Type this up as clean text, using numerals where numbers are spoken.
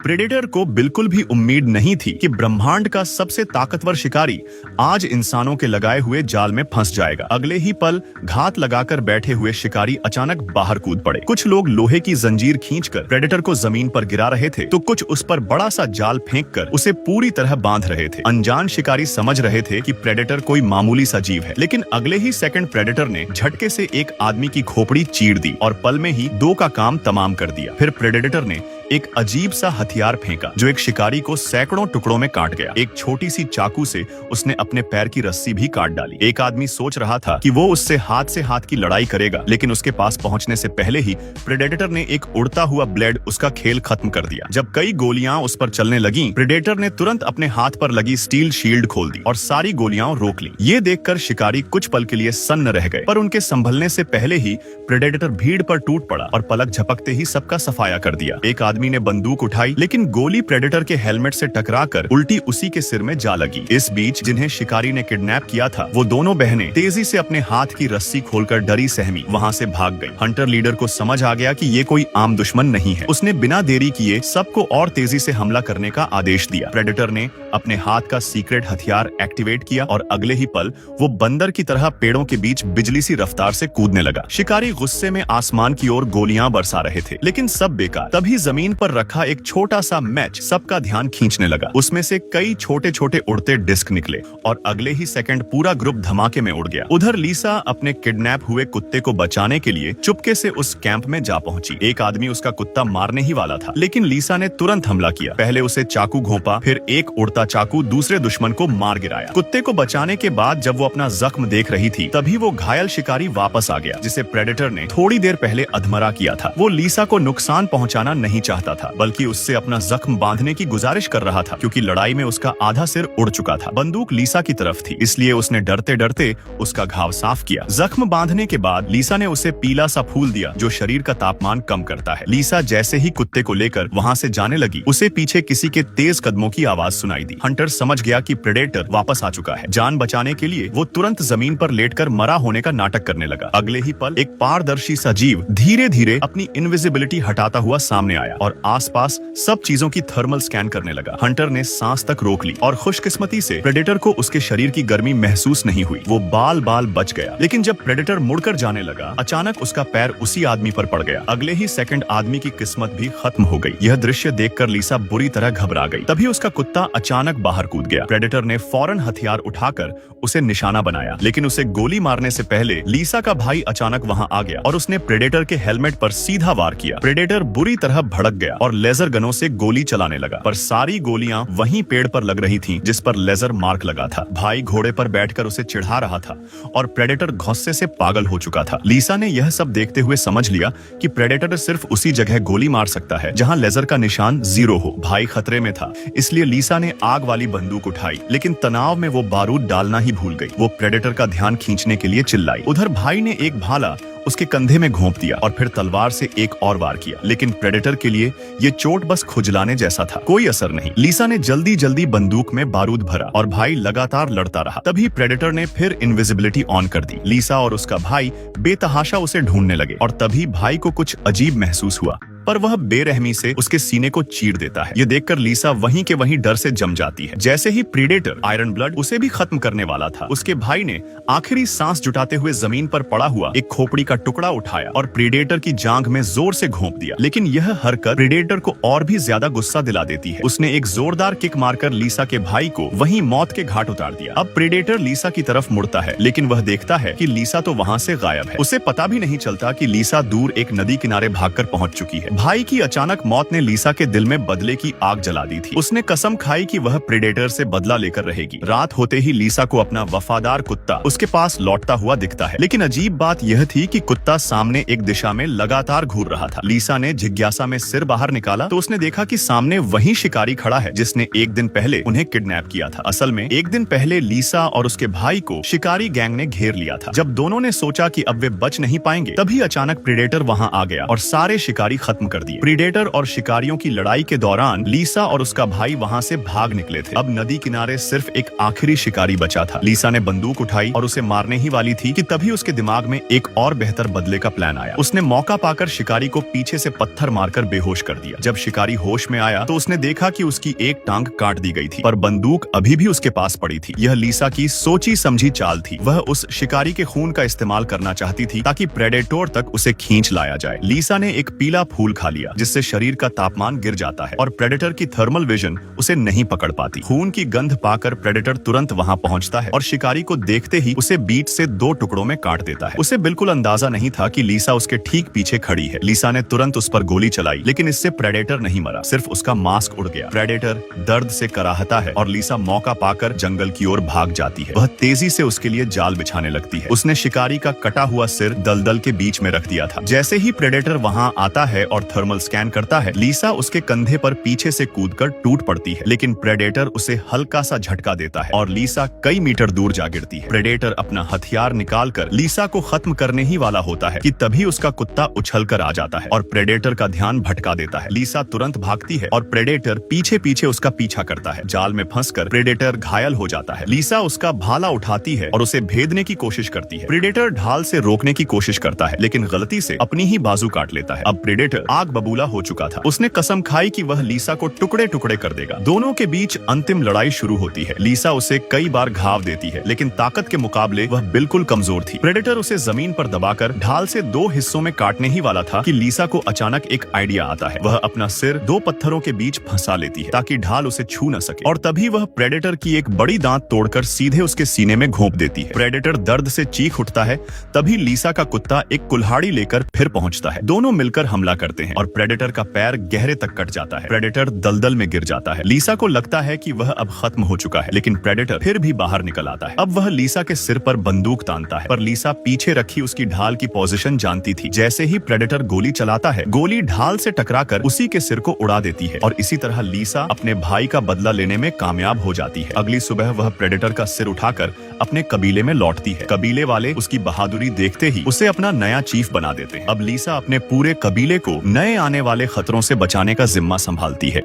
Predator को बिल्कुल भी उम्मीद नहीं थी कि ब्रह्मांड का सबसे ताकतवर शिकारी आज इंसानों के लगाए हुए जाल में फंस जाएगा। अगले ही पल घात लगाकर बैठे हुए शिकारी अचानक बाहर कूद पड़े। कुछ लोग लोहे की जंजीर खींचकर प्रेडेटर को जमीन पर गिरा रहे थे, तो कुछ उस पर बड़ा सा जाल फेंककर उसे पूरी तरह बांध रहे थे। अनजान शिकारी समझ रहे थे कि प्रेडेटर कोई मामूली सा जीव है, लेकिन अगले ही सेकंड प्रेडेटर ने झटके से एक आदमी की खोपड़ी चीर दी और पल में ही दो का काम तमाम कर दिया। फिर प्रेडेटर ने एक अजीब सा हथियार फेंका जो एक शिकारी को सैकड़ों टुकड़ों में काट गया। एक छोटी सी चाकू से उसने अपने पैर की रस्सी भी काट डाली। एक आदमी सोच रहा था कि वो उससे हाथ की लड़ाई करेगा, लेकिन उसके पास पहुंचने से पहले ही प्रेडेटर ने एक उड़ता हुआ ब्लेड उसका खेल खत्म कर दिया। जब कई गोलियां उस पर चलने लगीं, प्रेडेटर ने तुरंत अपने हाथ पर लगी स्टील शील्ड खोल दी और सारी गोलियां रोक ली। ये देखकर शिकारी कुछ पल के लिए सन्न रह गए, पर उनके संभलने से पहले ही प्रेडेटर भीड़ पर टूट पड़ा और पलक झपकते ही सबका सफाया कर दिया। एक आदमी ने बंदूक उठाई, लेकिन गोली प्रेडेटर के हेलमेट से टकराकर उल्टी उसी के सिर में जा लगी। इस बीच जिन्हें शिकारी ने किडनैप किया था, वो दोनों बहनें तेजी से अपने हाथ की रस्सी खोलकर डरी सहमी वहां से भाग गई। हंटर लीडर को समझ आ गया कि ये कोई आम दुश्मन नहीं है। उसने बिना देरी किए सबको और तेजी से हमला करने का आदेश दिया। प्रेडेटर ने अपने हाथ का सीक्रेट हथियार एक्टिवेट किया और अगले ही पल वो बंदर की तरह पेड़ों के बीच बिजली सी रफ्तार से कूदने लगा। शिकारी गुस्से में आसमान की ओर गोलियां बरसा रहे थे, लेकिन सब बेकार। तभी जमीन पर रखा एक छोटा सा मैच सबका ध्यान खींचने लगा। उसमें से कई छोटे छोटे उड़ते डिस्क निकले और अगले ही सेकंड पूरा ग्रुप धमाके में उड़ गया। उधर लीसा अपने किडनैप हुए कुत्ते को बचाने के लिए चुपके से उस कैंप में जा पहुंची। एक आदमी उसका कुत्ता मारने ही वाला था, लेकिन लीसा ने तुरंत हमला किया। पहले उसे चाकू घोंपा, फिर एक उड़ता चाकू दूसरे दुश्मन को मार गिराया। कुत्ते को बचाने के बाद जब वो अपना जख्म देख रही थी, तभी वो घायल शिकारी वापस आ गया, जिसे प्रेडेटर ने थोड़ी देर पहले अधमरा किया था। वो लीसा को नुकसान पहुंचाना नहीं चाहता था, बल्कि उससे अपना जख्म बांधने की गुजारिश कर रहा था, क्योंकि लड़ाई में उसका आधा सिर उड़ चुका था। बंदूक लीसा की तरफ थी, इसलिए उसने डरते डरते उसका घाव साफ किया। जख्म बांधने के बाद लीसा ने उसे पीला सा फूल दिया जो शरीर का तापमान कम करता है। लीसा जैसे ही कुत्ते को लेकर वहां से जाने लगी, उसे पीछे किसी के तेज कदमों की आवाज सुनाई दी। हंटर समझ गया कि प्रेडेटर वापस आ चुका है। जान बचाने के लिए वो तुरंत जमीन पर लेटकर मरा होने का नाटक करने लगा। अगले ही पल एक पारदर्शी सा जीव धीरे धीरे अपनी इनविजिबिलिटी हटाता हुआ सामने आया और आसपास सब चीजों की थर्मल स्कैन करने लगा। हंटर ने सांस तक रोक ली और खुशकिस्मती से प्रेडेटर को उसके शरीर की गर्मी महसूस नहीं हुई। वो बाल बाल बच गया। लेकिन जब प्रेडेटर मुड़कर जाने लगा, अचानक उसका पैर उसी आदमी पर पड़ गया। अगले ही सेकंड आदमी की किस्मत भी खत्म हो गई। यह दृश्य देखकर लीसा बुरी तरह घबरा गई। तभी उसका कुत्ता अचानक बाहर कूद गया। प्रेडेटर ने फौरन हथियार उठाकर उसे निशाना बनाया, लेकिन उसे गोली मारने से पहले लीसा का भाई अचानक वहां आ गया और उसने प्रेडेटर के हेलमेट पर सीधा वार किया। प्रेडेटर बुरी तरह भड़क गया और लेजर गनों से गोली चलाने लगा, पर सारी गोलियां वहीं पेड़ पर लग रही थीं जिस पर लेजर मार्क लगा था। भाई घोड़े पर बैठकर उसे चिढ़ा रहा था और प्रेडेटर गुस्से से पागल हो चुका था। लीसा ने यह सब देखते हुए समझ लिया कि प्रेडेटर सिर्फ उसी जगह गोली मार सकता है जहां लेजर का निशान 0 हो। भाई खतरे में था, इसलिए लीसा ने आग वाली बंदूक उठाई, लेकिन तनाव में वो बारूद डालना ही भूल गई। वो प्रेडेटर का ध्यान खींचने के लिए चिल्लाई। उधर भाई ने एक भाला उसके कंधे में घोंप दिया और फिर तलवार से एक और वार किया, लेकिन प्रेडेटर के लिए ये चोट बस खुजलाने जैसा था, कोई असर नहीं। लीसा ने जल्दी जल्दी बंदूक में बारूद भरा और भाई लगातार लड़ता रहा। तभी प्रेडेटर ने फिर इनविजिबिलिटी ऑन कर दी। लीसा और उसका भाई बेतहाशा उसे ढूंढने लगे और तभी भाई को कुछ अजीब महसूस हुआ, पर वह बेरहमी से उसके सीने को चीर देता है। ये देखकर लीसा वहीं के वहीं डर से जम जाती है। जैसे ही प्रेडेटर आयरन ब्लड उसे भी खत्म करने वाला था, उसके भाई ने आखिरी सांस जुटाते हुए जमीन पर पड़ा हुआ एक खोपड़ी का टुकड़ा उठाया और प्रेडेटर की जांघ में जोर से घोंप दिया। लेकिन यह हरकत प्रेडेटर को और भी ज्यादा गुस्सा दिला देती है। उसने एक जोरदार किक मारकर लीसा के भाई को वहीं मौत के घाट उतार दिया। अब प्रेडेटर लीसा की तरफ मुड़ता है, लेकिन वह देखता है कि लीसा तो वहां से गायब है। उसे पता भी नहीं चलता कि लीसा दूर एक नदी किनारे भागकर पहुंच चुकी है। भाई की अचानक मौत ने लीसा के दिल में बदले की आग जला दी थी। उसने कसम खाई कि वह प्रेडेटर से बदला लेकर रहेगी। रात होते ही लीसा को अपना वफादार कुत्ता उसके पास लौटता हुआ दिखता है, लेकिन अजीब बात यह थी कि कुत्ता सामने एक दिशा में लगातार घूर रहा था। लीसा ने जिज्ञासा में सिर बाहर निकाला तो उसने देखा कि सामने वही शिकारी खड़ा है जिसने एक दिन पहले उन्हें किडनैप किया था। असल में एक दिन पहले लीसा और उसके भाई को शिकारी गैंग ने घेर लिया था। जब दोनों ने सोचा कि अब वे बच नहीं पाएंगे, तभी अचानक प्रेडेटर वहां आ गया और सारे शिकारी खत्म खत्म कर दिए। प्रीडेटर और शिकारियों की लड़ाई के दौरान लीसा और उसका भाई वहां से भाग निकले थे। अब नदी किनारे सिर्फ एक आखिरी शिकारी बचा था। लीसा ने बंदूक उठाई और उसे मारने ही वाली थी कि तभी उसके दिमाग में एक और बेहतर बदले का प्लान आया। उसने मौका पाकर शिकारी को पीछे से पत्थर मारकर बेहोश कर दिया। जब शिकारी होश में आया तो उसने देखा कि उसकी एक टांग काट दी गई थी, पर बंदूक अभी भी उसके पास पड़ी थी। यह लीसा की सोची समझी चाल थी। वह उस शिकारी के खून का इस्तेमाल करना चाहती थी ताकि प्रेडेटर तक उसे खींच लाया जाए। लीसा ने एक पीला फूल खा लिया जिससे शरीर का तापमान गिर जाता है और प्रेडेटर की थर्मल विजन उसे नहीं पकड़ पाती। खून की गंध पाकर प्रेडेटर तुरंत वहां पहुंचता है और शिकारी को देखते ही उसे बीच से 2 टुकड़ों में काट देता है। उसे बिल्कुल अंदाजा नहीं था कि लीसा उसके ठीक पीछे खड़ी है। लीसा ने तुरंत उस पर गोली चलाई, लेकिन इससे प्रेडेटर नहीं मरा, सिर्फ उसका मास्क उड़ गया। प्रेडेटर दर्द से कराहता है और लीसा मौका पाकर जंगल की ओर भाग जाती है। वह तेजी से उसके लिए जाल बिछाने लगती है। उसने शिकारी का कटा हुआ सिर दलदल के बीच में रख दिया था। जैसे ही प्रेडेटर वहां आता है और थर्मल स्कैन करता है, लीसा उसके कंधे पर पीछे से कूदकर टूट पड़ती है, लेकिन प्रेडेटर उसे हल्का सा झटका देता है और लीसा कई मीटर दूर जा गिरती है। प्रेडेटर अपना हथियार निकालकर लीसा को खत्म करने ही वाला होता है कि तभी उसका कुत्ता उछलकर आ जाता है और प्रेडेटर का ध्यान भटका देता है। लीसा तुरंत भागती है और प्रेडेटर पीछे पीछे उसका पीछा करता है। जाल में फंसकर प्रेडेटर घायल हो जाता है। लीसा उसका भाला उठाती है और उसे भेदने की कोशिश करती है। प्रेडेटर ढाल से रोकने की कोशिश करता है, लेकिन गलती से अपनी ही बाजू काट लेता है। अब प्रेडेटर आग बबूला हो चुका था। उसने कसम खाई कि वह लीसा को टुकड़े टुकड़े कर देगा। दोनों के बीच अंतिम लड़ाई शुरू होती है। लीसा उसे कई बार घाव देती है, लेकिन ताकत के मुकाबले वह बिल्कुल कमजोर थी। प्रेडेटर उसे जमीन पर दबाकर ढाल से 2 हिस्सों में काटने ही वाला था कि लीसा को अचानक एक आइडिया आता है। वह अपना सिर 2 पत्थरों के बीच फंसा लेती है ताकि ढाल उसे छू न सके, और तभी वह प्रेडेटर की एक बड़ी दांत तोड़कर सीधे उसके सीने में घोंप देती है। प्रेडेटर दर्द से चीख उठता है। तभी लीसा का कुत्ता एक कुल्हाड़ी लेकर फिर पहुंचता है। दोनों मिलकर हमला करते हैं और प्रेडेटर का पैर गहरे तक कट जाता है। प्रेडेटर दलदल में गिर जाता है। लीसा को लगता है कि वह अब खत्म हो चुका है, लेकिन प्रेडेटर फिर भी बाहर निकल आता है। अब वह लीसा के सिर पर बंदूक तानता है, पर लीसा पीछे रखी उसकी ढाल की पोजीशन जानती थी। जैसे ही प्रेडेटर गोली चलाता है, गोली ढाल से टकराकर उसी के सिर को उड़ा देती है और इसी तरह लीसा अपने भाई का बदला लेने में कामयाब हो जाती है। अगली सुबह वह प्रेडेटर का सिर उठाकर अपने कबीले में लौटती है। कबीले वाले उसकी बहादुरी देखते ही उसे अपना नया चीफ बना देते हैं। अब लीसा अपने पूरे कबीले को नए आने वाले खतरों से बचाने का जिम्मा संभालती है।